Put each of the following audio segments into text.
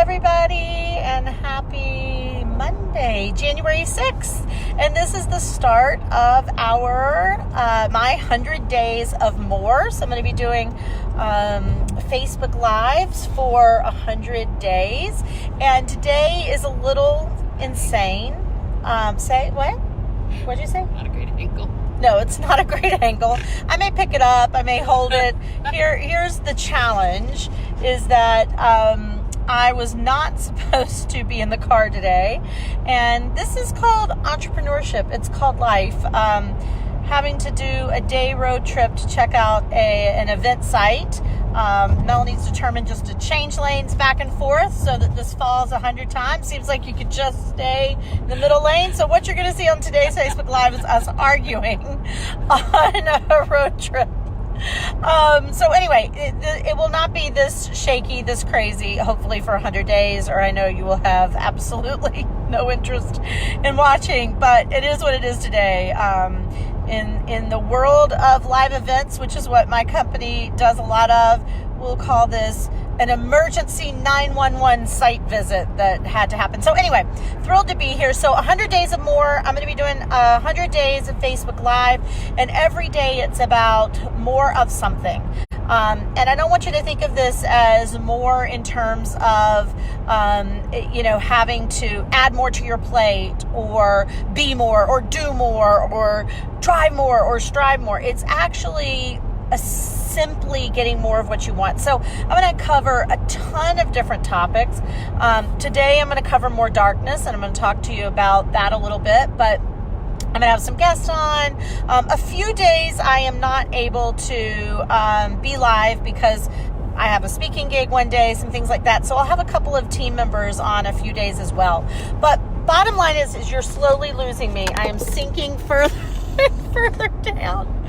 everybody, and happy Monday, January 6th. And this is the start of our my 100 days of more. So I'm going to be doing Facebook Lives for 100 days. And today is a little insane. Say what? What'd you say? Not a great angle. No, it's not a great angle. I may pick it up. I may hold it. Here's the challenge, is that I was not supposed to be in the car today. And this is called entrepreneurship. It's called life. Having to do a day road trip to check out an event site. Melanie's determined just to change lanes back and forth so that this falls 100 times. Seems like you could just stay in the middle lane. So what you're going to see on today's Facebook Live is us arguing on a road trip. So anyway, it will not be this shaky, this crazy, hopefully for 100 days, or I know you will have absolutely no interest in watching, but it is what it is today. In the world of live events, which is what my company does a lot of, we'll call this an emergency 911 site visit that had to happen. So anyway, thrilled to be here. So 100 days of more. I'm going to be doing 100 days of Facebook Live, and every day it's about more of something. And I don't want you to think of this as more in terms of, having to add more to your plate, or be more, or do more, or drive more, or strive more. It's actually simply getting more of what you want. So I'm going to cover a ton of different topics. Today I'm going to cover more darkness, and I'm going to talk to you about that a little bit, but I'm going to have some guests on. A few days I am not able to be live because I have a speaking gig one day, some things like that. So I'll have a couple of team members on a few days as well. But bottom line is you're slowly losing me. I am sinking further down.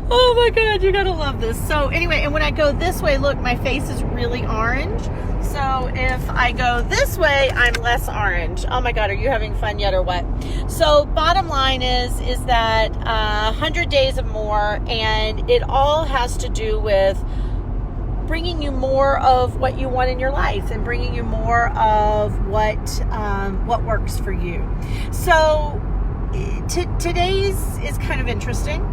Oh my God, you gotta love this. So anyway, and when I go this way, look, my face is really orange. So if I go this way, I'm less orange. Oh my God, are you having fun yet or what? So bottom line is that 100 days of more, and it all has to do with bringing you more of what you want in your life, and bringing you more of what works for you. So today's is kind of interesting.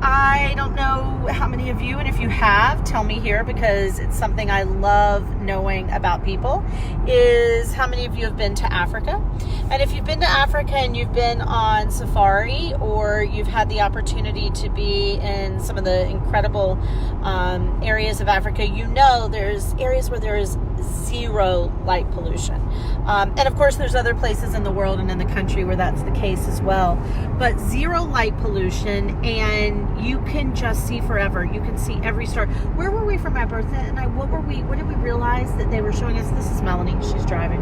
I don't know how many of you, and if you have, tell me here, because it's something I love knowing about people, is how many of you have been to Africa. And if you've been to Africa and you've been on safari, or you've had the opportunity to be in some of the incredible areas of Africa, you know there's areas where there is zero light pollution. And of course there's other places in the world and in the country where that's the case as well. But zero light pollution, and you can just see forever. You can see every star. Where were we for my birthday? And what did we realize that they were showing us? This is Melanie, she's driving.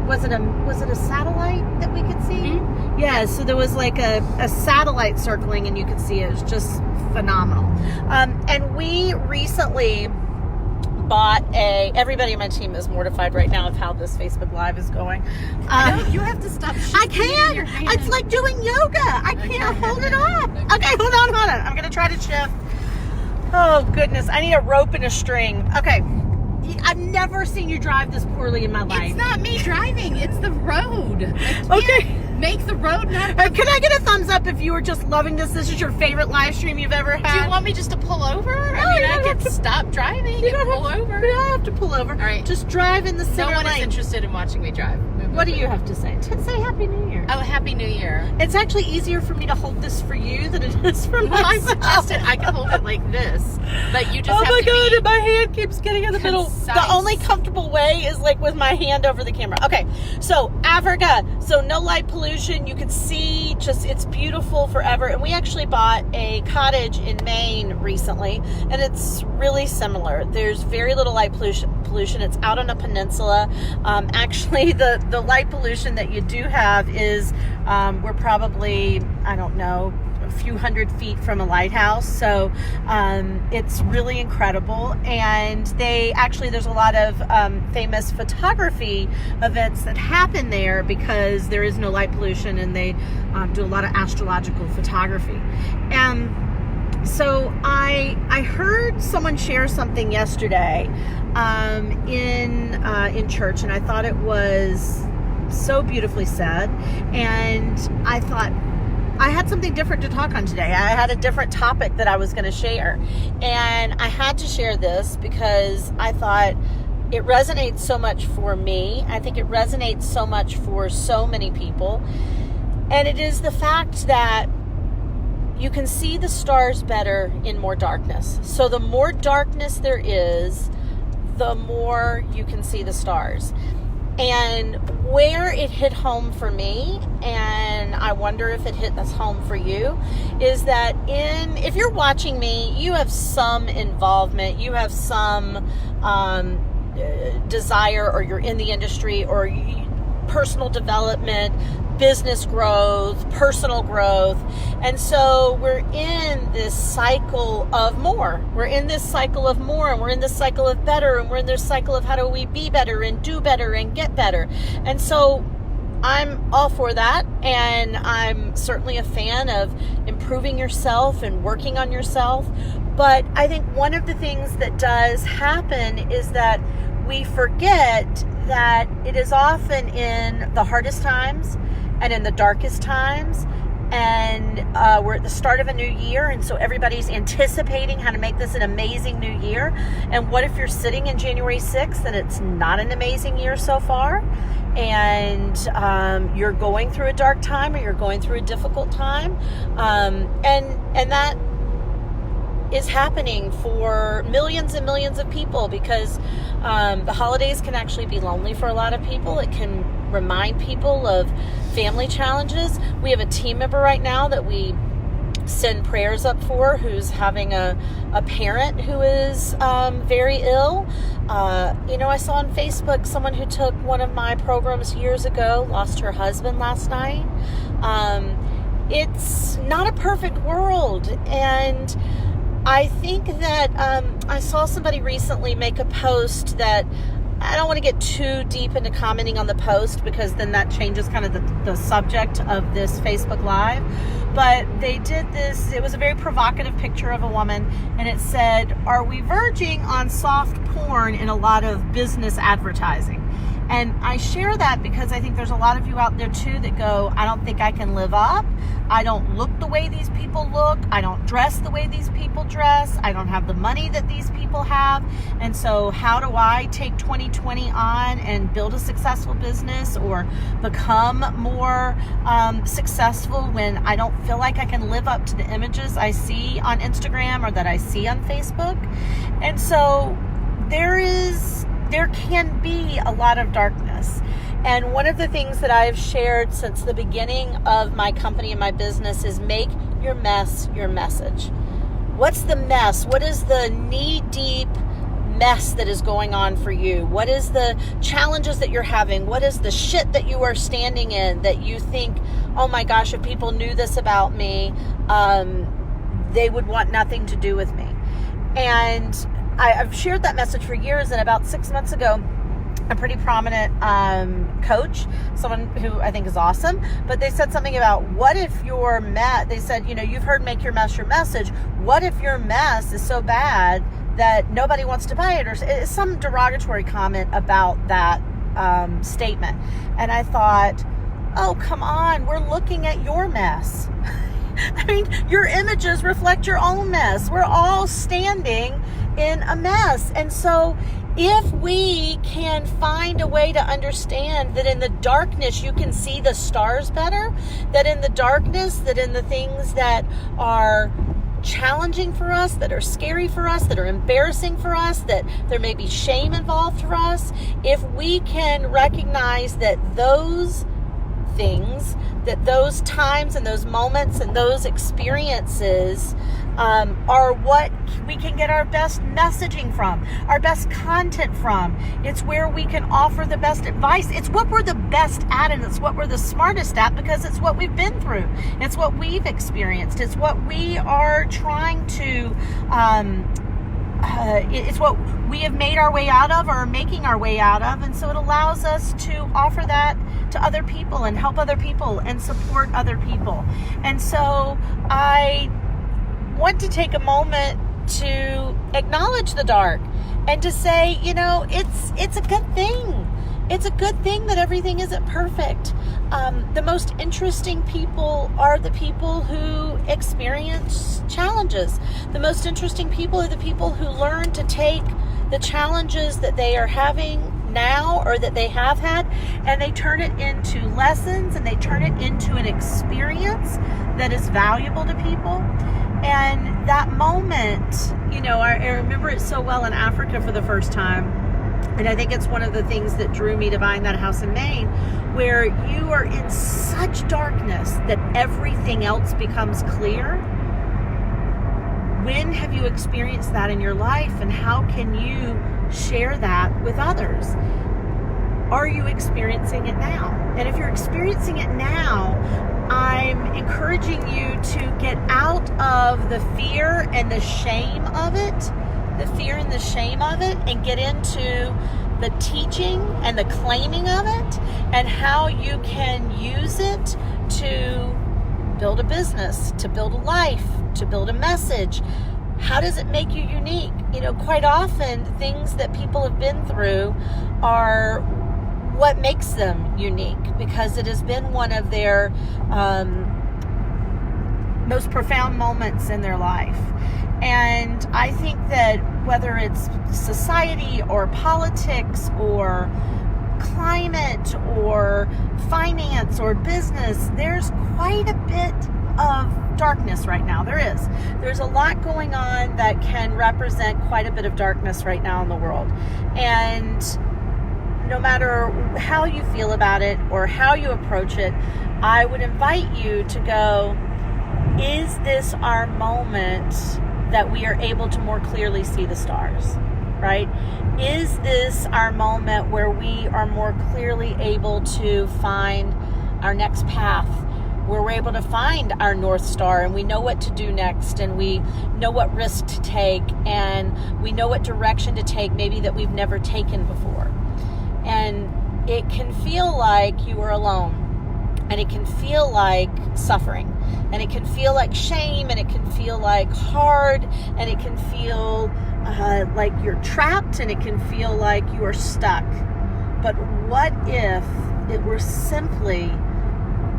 Was it a satellite that we could see? Mm-hmm. Yeah, so there was like a satellite circling, and you could see it. It was just phenomenal. And we recently bought everybody on my team is mortified right now of how this Facebook Live is going. You have to stop shifting. I can't. It's like doing yoga. I can't hold it up. Okay, hold on. I'm going to try to shift. Oh, goodness. I need a rope and a string. Okay. I've never seen you drive this poorly in my life. It's not me driving. It's the road. Okay. Make the road not... Can I get a thumbs up if you were just loving this? This is your favorite live stream you've ever had? Do you want me just to pull over? No, I could stop driving and pull over. You don't have to pull over. All right. Just drive in the center lane. No one is interested in watching me drive. What do you have to say? Say Happy New Year. Oh, Happy New Year. It's actually easier for me to hold this for you than it is for myself. I suggested I can hold it like this, but you just have to Oh my God, and my hand keeps getting in the middle. Concise. The only comfortable way is like with my hand over the camera. Okay, so Africa. So no light pollution. You can see it's beautiful forever. And we actually bought a cottage in Maine recently, and it's really similar. There's very little light pollution. It's out on a peninsula. Actually, the light pollution that you do have is we're probably, I don't know, a few hundred feet from a lighthouse. So it's really incredible. And there's a lot of famous photography events that happen there because there is no light pollution, and they do a lot of astrological photography. And So I heard someone share something yesterday in church, and I thought it was so beautifully said. And I thought I had something different to talk on today. I had a different topic that I was going to share, and I had to share this because I thought it resonates so much for me. I think it resonates so much for so many people, and it is the fact that you can see the stars better in more darkness. So the more darkness there is, the more you can see the stars. And where it hit home for me, and I wonder if it hit this home for you, is that if you're watching me, you have some involvement, you have some desire, or you're in the industry, or personal development, business growth, personal growth. And so we're in this cycle of more. We're in this cycle of more, and we're in this cycle of better, and we're in this cycle of how do we be better and do better and get better. And so I'm all for that, and I'm certainly a fan of improving yourself and working on yourself. But I think one of the things that does happen is that we forget that it is often in the hardest times and in the darkest times, and we're at the start of a new year, and so everybody's anticipating how to make this an amazing new year. And what if you're sitting in January 6th and it's not an amazing year so far, and you're going through a dark time, or you're going through a difficult time, and that is happening for millions and millions of people, because the holidays can actually be lonely for a lot of people. It can remind people of family challenges. We have a team member right now that we send prayers up for, who's having a parent who is very ill. I saw on Facebook someone who took one of my programs years ago lost her husband last night. It's not a perfect world, and I think that I saw somebody recently make a post that I don't want to get too deep into commenting on the post, because then that changes kind of the subject of this Facebook Live. But they did this, it was a very provocative picture of a woman, and it said, "Are we verging on soft porn in a lot of business advertising?" And I share that because I think there's a lot of you out there too that go, I don't think I can live up. I don't look the way these people look. I don't dress the way these people dress. I don't have the money that these people have. And so how do I take 2020 on and build a successful business, or become more successful, when I don't feel like I can live up to the images I see on Instagram or that I see on Facebook? And so there can be a lot of darkness. And one of the things that I've shared since the beginning of my company and my business is make your mess your message. What's the mess? What is the knee-deep mess that is going on for you? What is the challenges that you're having? What is the shit that you are standing in that you think, oh my gosh, if people knew this about me, they would want nothing to do with me? And I've shared that message for years, and about 6 months ago, a pretty prominent coach, someone who I think is awesome, but they said something about, what if your mess, they said, you've heard make your mess your message. What if your mess is so bad that nobody wants to buy it? Or some derogatory comment about that statement. And I thought, oh, come on, we're looking at your mess. I mean, your images reflect your own mess. We're all standing in a mess. And so if we can find a way to understand that in the darkness you can see the stars better, that in the darkness, that in the things that are challenging for us, that are scary for us, that are embarrassing for us, that there may be shame involved for us, if we can recognize that those things, that those times and those moments and those experiences are what we can get our best messaging from, our best content from. It's where we can offer the best advice. It's what we're the best at, and it's what we're the smartest at, because it's what we've been through. It's what we've experienced. It's what we are trying to it's what we have made our way out of, or are making our way out of. And so it allows us to offer that to other people and help other people and support other people. And so I want to take a moment to acknowledge the dark and to say, it's a good thing. It's a good thing that everything isn't perfect. The most interesting people are the people who experience challenges. The most interesting people are the people who learn to take the challenges that they are having now or that they have had, and they turn it into lessons, and they turn it into an experience that is valuable to people. And that moment, I remember it so well in Africa for the first time. And I think it's one of the things that drew me to buying that house in Maine, where you are in such darkness that everything else becomes clear. When have you experienced that in your life, and how can you share that with others? Are you experiencing it now? And if you're experiencing it now, I'm encouraging you to get out of the fear and the shame of it, and get into the teaching and the claiming of it, and how you can use it to build a business, to build a life, to build a message. How does it make you unique? Quite often things that people have been through are what makes them unique, because it has been one of their most profound moments in their life. And I think that whether it's society or politics or climate or finance or business, there's quite a bit of darkness right now. There's a lot going on that can represent quite a bit of darkness right now in the world. And no matter how you feel about it or how you approach it, I would invite you to go, is this our moment that we are able to more clearly see the stars, right? Is this our moment where we are more clearly able to find our next path, where we're able to find our North Star, and we know what to do next, and we know what risk to take, and we know what direction to take maybe that we've never taken before. And it can feel like you are alone, and it can feel like suffering, and it can feel like shame, and it can feel like hard, and it can feel like you're trapped, and it can feel like you are stuck. But what if it were simply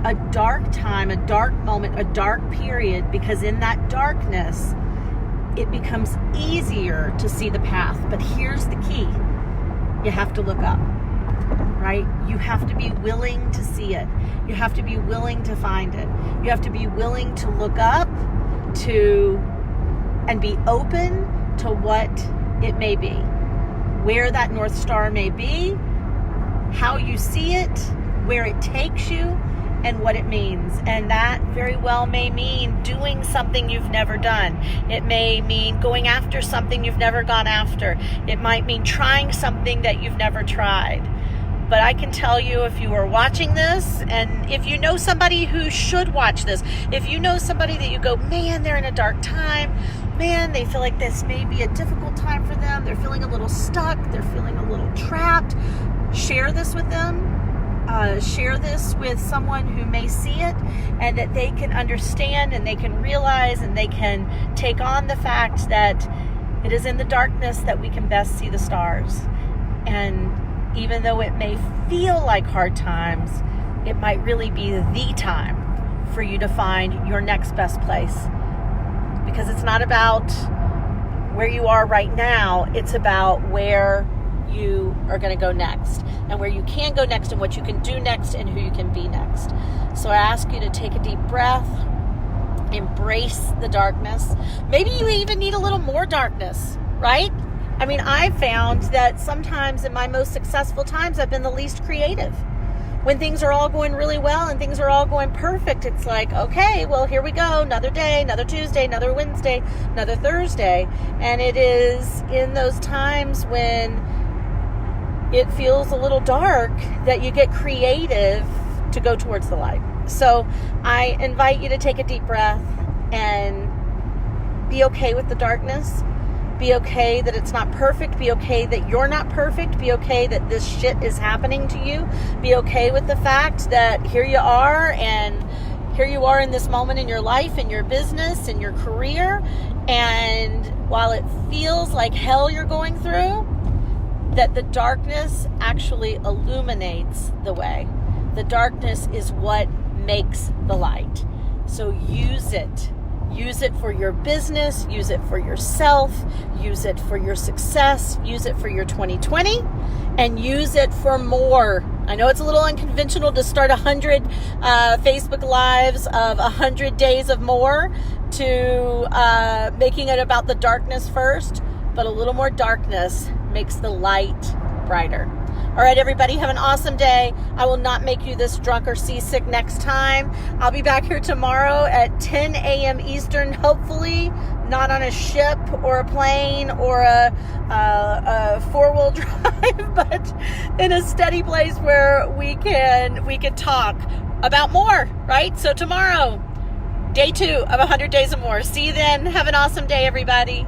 a dark time, a dark moment, a dark period? Because in that darkness, it becomes easier to see the path. But here's the key. You have to look up, right? You have to be willing to see it. You have to be willing to find it. You have to be willing to look up and be open to what it may be, where that North Star may be, how you see it, where it takes you, and what it means. And that very well may mean doing something you've never done. It may mean going after something you've never gone after. It might mean trying something that you've never tried. But I can tell you, if you are watching this, and if you know somebody who should watch this, if you know somebody that you go, man, they're in a dark time, man, they feel like this may be a difficult time for them, they're feeling a little stuck, they're feeling a little trapped, share this with them. Share this with someone who may see it, and that they can understand, and they can realize, and they can take on the fact that it is in the darkness that we can best see the stars. And even though it may feel like hard times, it might really be the time for you to find your next best place. Because it's not about where you are right now, it's about where you are going to go next, and where you can go next, and what you can do next, and who you can be next. So I ask you to take a deep breath, embrace the darkness. Maybe you even need a little more darkness, right? I mean, I've found that sometimes in my most successful times, I've been the least creative. When things are all going really well and things are all going perfect, it's like, okay, well, here we go. Another day, another Tuesday, another Wednesday, another Thursday. And it is in those times when it feels a little dark that you get creative to go towards the light. So I invite you to take a deep breath and be okay with the darkness. Be okay that it's not perfect. Be okay that you're not perfect. Be okay that this shit is happening to you. Be okay with the fact that here you are, and here you are in this moment in your life, in your business, in your career, and while it feels like hell you're going through, that the darkness actually illuminates the way. The darkness is what makes the light. So use it. Use it for your business, use it for yourself, use it for your success, use it for your 2020, and use it for more. I know it's a little unconventional to start 100 Facebook Lives of 100 days of more to making it about the darkness first, but a little more darkness makes the light brighter. All right, everybody, have an awesome day. I will not make you this drunk or seasick next time. I'll be back here tomorrow at 10 a.m. Eastern, hopefully not on a ship or a plane or a four-wheel drive, but in a steady place where we can talk about more, right? So tomorrow, day 2 of 100 Days or More. See you then. Have an awesome day, everybody.